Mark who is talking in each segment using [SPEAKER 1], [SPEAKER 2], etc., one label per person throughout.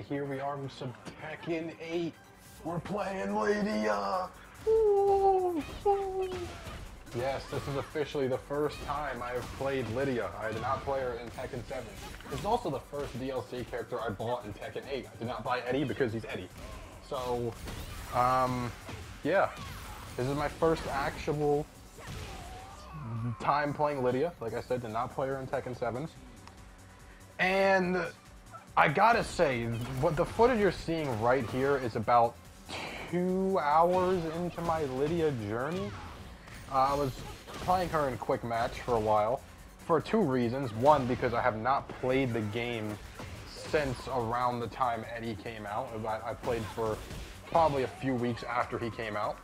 [SPEAKER 1] here we are with some Tekken 8. We're playing Lidia. Ooh, ooh. Yes, this is officially the first time I have played Lidia. I did not play her in Tekken 7. This is also the first DLC character I bought in Tekken 8. I did not buy Eddie because he's Eddie. So, yeah. This is my first actual time playing Lidia. Like I said, did not play her in Tekken 7. And I gotta say, what the footage you're seeing right here is about 2 hours into my Lidia journey. I was playing her in quick match for a while for 2 reasons. One, because I have not played the game since around the time Eddie came out. I played for probably a few weeks after he came out.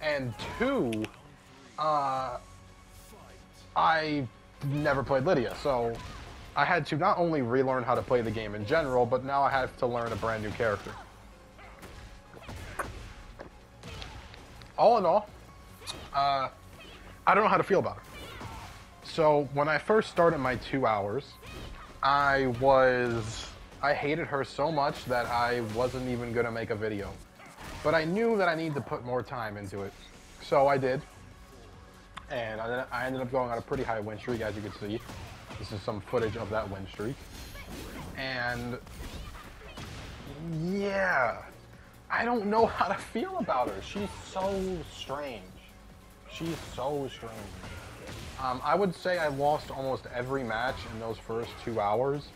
[SPEAKER 1] And 2, I never played Lidia, so I had to not only relearn how to play the game in general, but now I have to learn a brand new character. All in all, I don't know how to feel about it. So when I first started my 2 hours, I hated her so much that I wasn't even gonna make a video. But I knew that I needed to put more time into it. So I did. And I ended up going on a pretty high win streak, as you can see. This is some footage of that win streak. And yeah, I don't know how to feel about her. She's so strange. She's so strange. I would say I lost almost every match in those first 2 hours,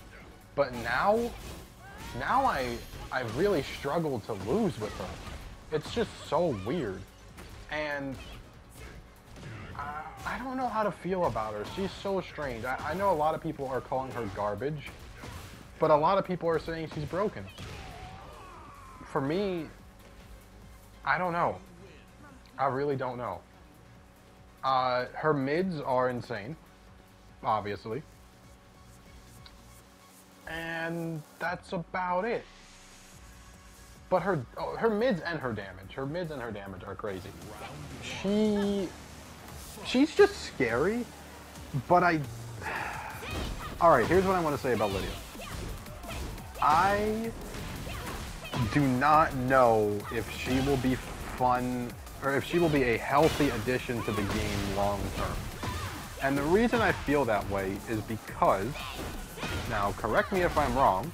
[SPEAKER 1] but now I really struggle to lose with her. It's just so weird, and I don't know how to feel about her. She's so strange. I know a lot of people are calling her garbage, but a lot of people are saying she's broken. For me, I don't know. I really don't know. Her mids are insane, obviously. And that's about it. But her mids and her damage are crazy. She's just scary, but alright, here's what I want to say about Lidia. I do not know if she will be fun, or if she will be a healthy addition to the game long term. And the reason I feel that way is because, now correct me if I'm wrong,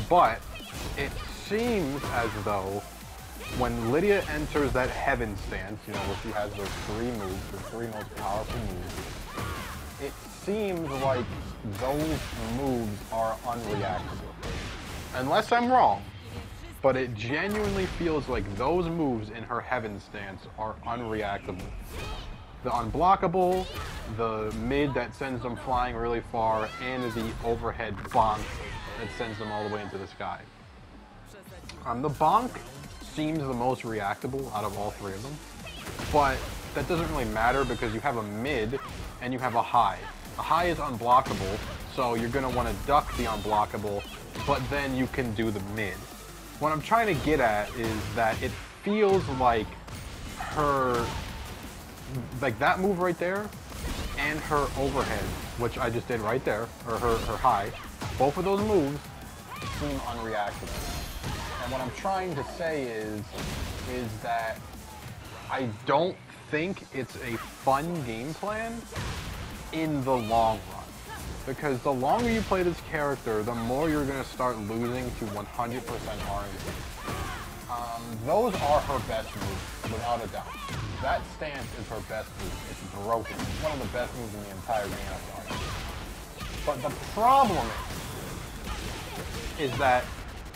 [SPEAKER 1] but it seems as though when Lidia enters that heaven stance, you know, where she has those 3 moves, the 3 most powerful moves, it seems like those moves are unreactable. Unless I'm wrong, but it genuinely feels like those moves in her heaven stance are unreactable. The unblockable, the mid that sends them flying really far, and the overhead bonk that sends them all the way into the sky. The bonk seems the most reactable out of all 3 of them, but that doesn't really matter because you have a mid and you have a high. A high is unblockable, so you're going to want to duck the unblockable, but then you can do the mid. What I'm trying to get at is that it feels like her, like that move right there, and her overhead, which I just did right there, or her high, both of those moves seem unreactable. And what I'm trying to say is that I don't think it's a fun game plan in the long run. Because the longer you play this character, the more you're going to start losing to 100% RNG. Those are her best moves, without a doubt. That stance is her best move. It's broken. It's one of the best moves in the entire game, I thought. But the problem is that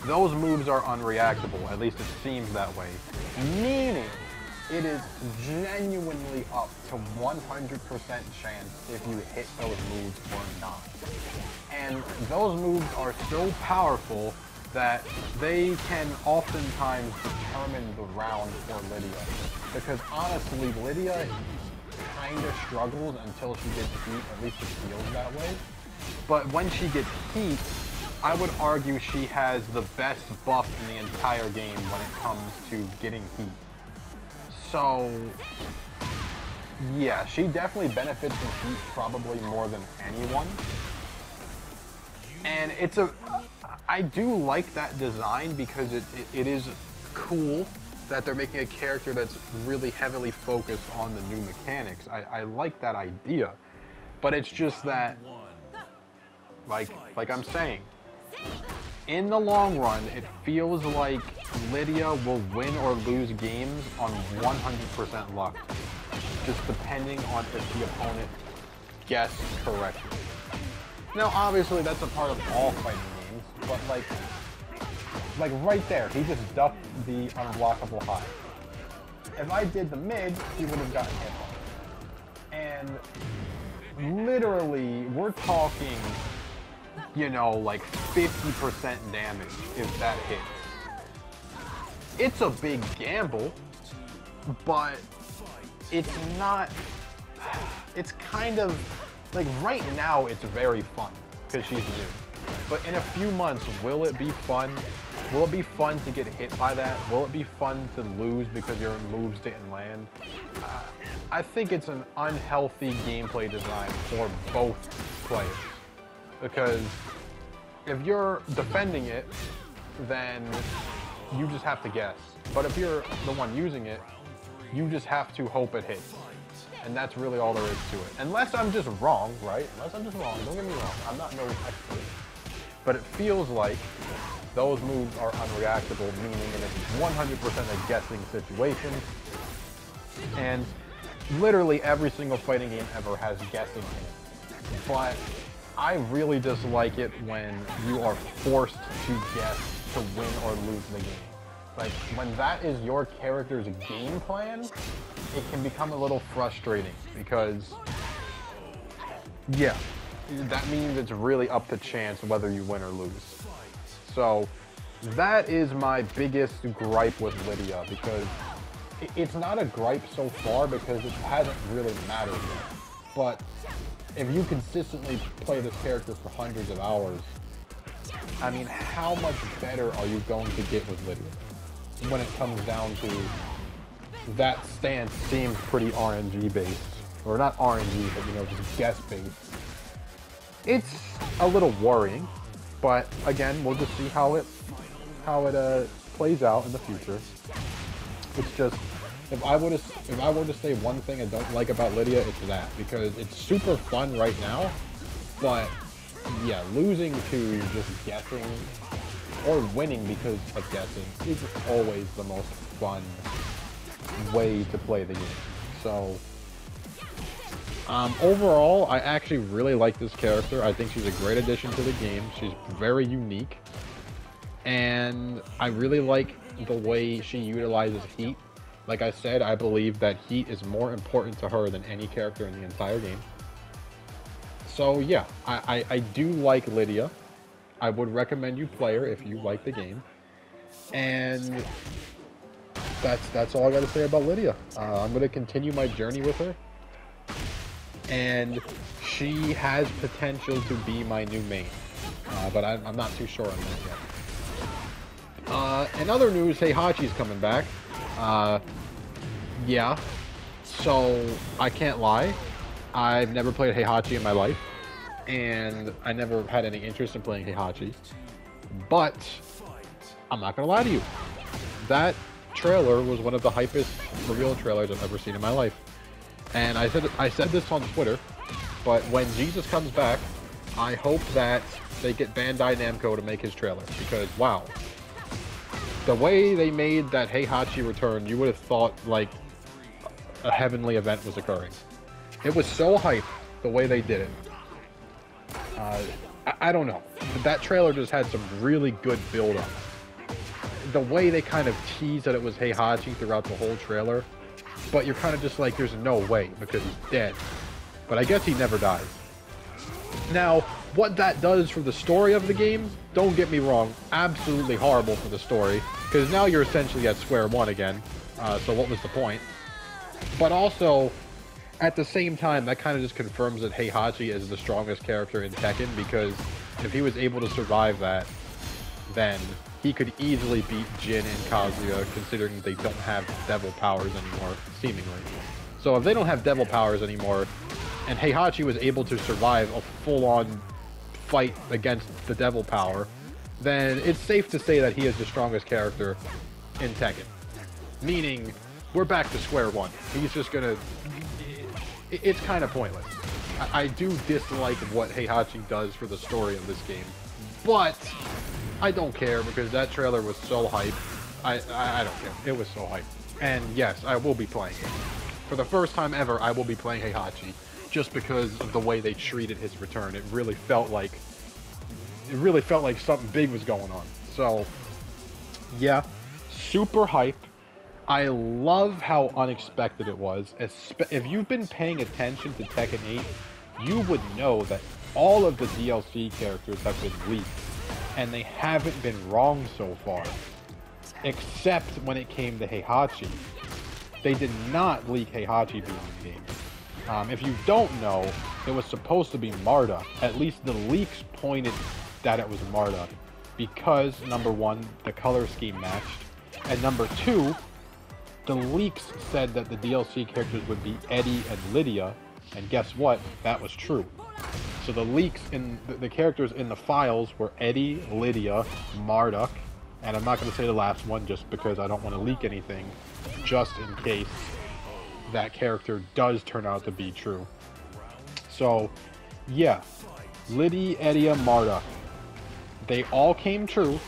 [SPEAKER 1] those moves are unreactable, at least it seems that way. Meaning, it is genuinely up to 100% chance if you hit those moves or not. And those moves are so powerful that they can oftentimes determine the round for Lidia. Because honestly, Lidia kind of struggles until she gets heat, at least it feels that way. But when she gets heat, I would argue she has the best buff in the entire game when it comes to getting heat. So, yeah, she definitely benefits from heat probably more than anyone. And I do like that design because it is cool that they're making a character that's really heavily focused on the new mechanics. I like that idea, but it's just that, like I'm saying, in the long run, it feels like Lidia will win or lose games on 100% luck, just depending on if the opponent guessed correctly. Now, obviously, that's a part of all fighting games, but like right there, he just ducked the unblockable high. If I did the mid, he would have gotten hit. And literally, we're talking, you know, like 50% damage if that hits. It's a big gamble, but it's not, it's kind of, like right now it's very fun because she's new. But in a few months, will it be fun? Will it be fun to get hit by that? Will it be fun to lose because your moves didn't land? I think it's an unhealthy gameplay design for both players. Because if you're defending it, then you just have to guess. But if you're the one using it, you just have to hope it hits. And that's really all there is to it. Unless I'm just wrong, right? Unless I'm just wrong, don't get me wrong, I'm not no expert. But it feels like those moves are unreactable, meaning it's 100% a guessing situation. And literally every single fighting game ever has guessing in it. But I really dislike it when you are forced to guess to win or lose the game. Like, when that is your character's game plan, it can become a little frustrating because, yeah, that means it's really up to chance whether you win or lose. So that is my biggest gripe with Lidia, because it's not a gripe so far because it hasn't really mattered yet. But if you consistently play this character for hundreds of hours, I mean, how much better are you going to get with Lidia when it comes down to that stance seems pretty RNG based, or not RNG, but you know, just guess based. It's a little worrying, but again, we'll just see how it plays out in the future. It's just, if I were to say one thing I don't like about Lidia, it's that, because it's super fun right now, but yeah, losing to just guessing or winning because of guessing is always the most fun way to play the game. So overall, I actually really like this character. I think she's a great addition to the game. She's very unique, and I really like the way she utilizes heat. Like I said, I believe that heat is more important to her than any character in the entire game. So yeah, I do like Lidia. I would recommend you play her if you like the game. And that's all I got to say about Lidia. I'm going to continue my journey with her. And she has potential to be my new main. But I'm not too sure on that yet. In other news, Heihachi's coming back. Yeah. So, I can't lie. I've never played Heihachi in my life. And I never had any interest in playing Heihachi. But I'm not going to lie to you. That trailer was one of the hypest reveal trailers I've ever seen in my life. And I said this on Twitter, but when Jesus comes back, I hope that they get Bandai Namco to make his trailer, because wow, the way they made that Heihachi return, you would have thought like a heavenly event was occurring. It was so hype the way they did it. I don't know. That trailer just had some really good build-up. The way they kind of teased that it was Heihachi throughout the whole trailer, but you're kind of just like, there's no way, because he's dead. But I guess he never dies. Now, what that does for the story of the game, don't get me wrong, absolutely horrible for the story, because now you're essentially at square one again, so what was the point? But also, at the same time, that kind of just confirms that Heihachi is the strongest character in Tekken, because if he was able to survive that, then he could easily beat Jin and Kazuya, considering they don't have devil powers anymore, seemingly. So if they don't have devil powers anymore, and Heihachi was able to survive a full-on fight against the devil power, then it's safe to say that he is the strongest character in Tekken. Meaning, we're back to square one. He's just gonna... It's kind of pointless. I do dislike what Heihachi does for the story of this game, but I don't care because that trailer was so hype. I don't care. It was so hype. And yes, I will be playing it. For the first time ever, I will be playing Heihachi, just because of the way they treated his return. It really felt like something big was going on. So, yeah, super hype. I love how unexpected it was. If you've been paying attention to Tekken 8, you would know that all of the DLC characters have been leaked, and they haven't been wrong so far. Except when it came to Heihachi. They did not leak Heihachi being in the game. If you don't know, it was supposed to be Marta. At least the leaks pointed that it was Marta. Because, number one, the color scheme matched. And number two, the leaks said that the DLC characters would be Eddie and Lidia. And guess what? That was true. So the leaks in the characters in the files were Eddie, Lidia, Marduk, and I'm not going to say the last one just because I don't want to leak anything, just in case that character does turn out to be true. So, yeah, Lidia, Eddie, Marduk. They all came true,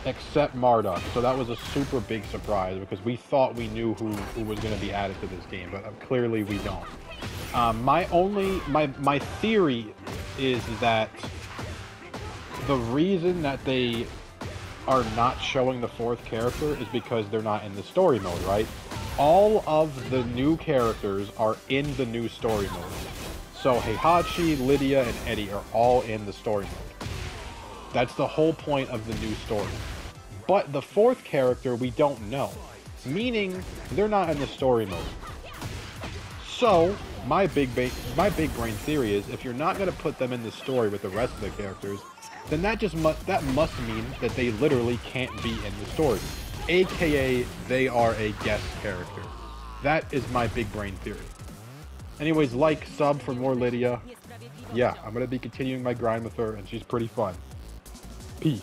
[SPEAKER 1] except Marduk. So that was a super big surprise because we thought we knew who was going to be added to this game, but clearly we don't. My theory is that the reason that they are not showing the fourth character is because they're not in the story mode, right? All of the new characters are in the new story mode. So Heihachi, Lidia, and Eddie are all in the story mode. That's the whole point of the new story. But the fourth character we don't know, meaning they're not in the story mode. So my big brain theory is if you're not going to put them in the story with the rest of the characters, then that must mean that they literally can't be in the story, aka they are a guest character. That is my big brain theory. Anyways, like, sub for more Lidia. Yeah, I'm going to be continuing my grind with her, and she's pretty fun. Peace.